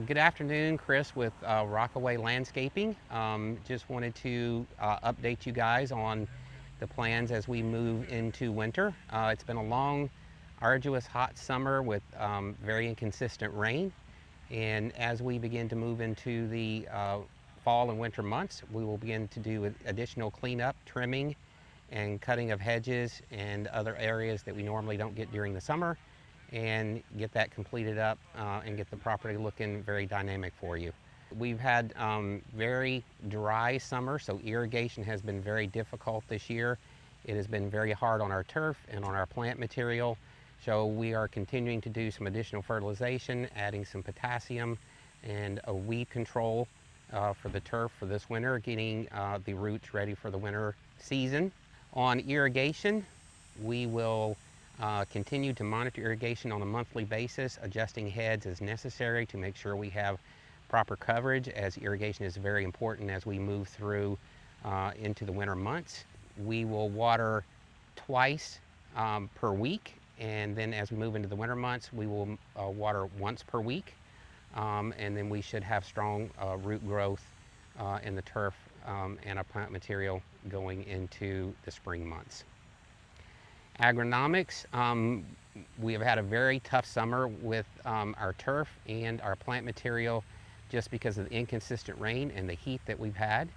Good afternoon, Chris with Rockaway Landscaping. Just wanted to update you guys on the plans as we move into winter. It's been a long, arduous, hot summer with very inconsistent rain. And as we begin to move into the fall and winter months, we will begin to do additional cleanup, trimming, and cutting of hedges and other areas that we normally don't get during the summer, and get that completed up and get the property looking very dynamic for you. We've had very dry summer, so irrigation has been very difficult this year. It has been very hard on our turf and on our plant material. So we are continuing to do some additional fertilization, adding some potassium and a weed control for the turf for this winter, getting the roots ready for the winter season. On irrigation, we will continue to monitor irrigation on a monthly basis, adjusting heads as necessary to make sure we have proper coverage, as irrigation is very important as we move through into the winter months. We will water twice per week, and then as we move into the winter months, we will water once per week, and then we should have strong root growth in the turf and our plant material going into the spring months. Agronomics, we have had a very tough summer with our turf and our plant material just because of the inconsistent rain and the heat that we've had.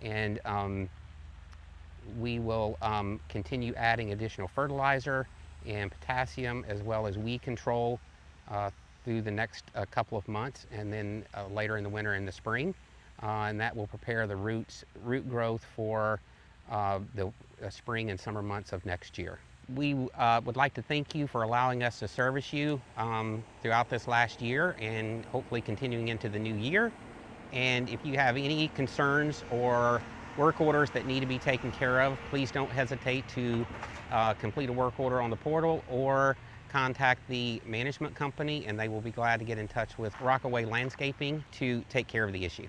And we will continue adding additional fertilizer and potassium as well as weed control through the next couple of months, and then later in the winter and the spring. And that will prepare the root growth for the spring and summer months of next year. We would like to thank you for allowing us to service you throughout this last year and hopefully continuing into the new year. And if you have any concerns or work orders that need to be taken care of, please don't hesitate to complete a work order on the portal or contact the management company, and they will be glad to get in touch with Rockaway Landscaping to take care of the issue.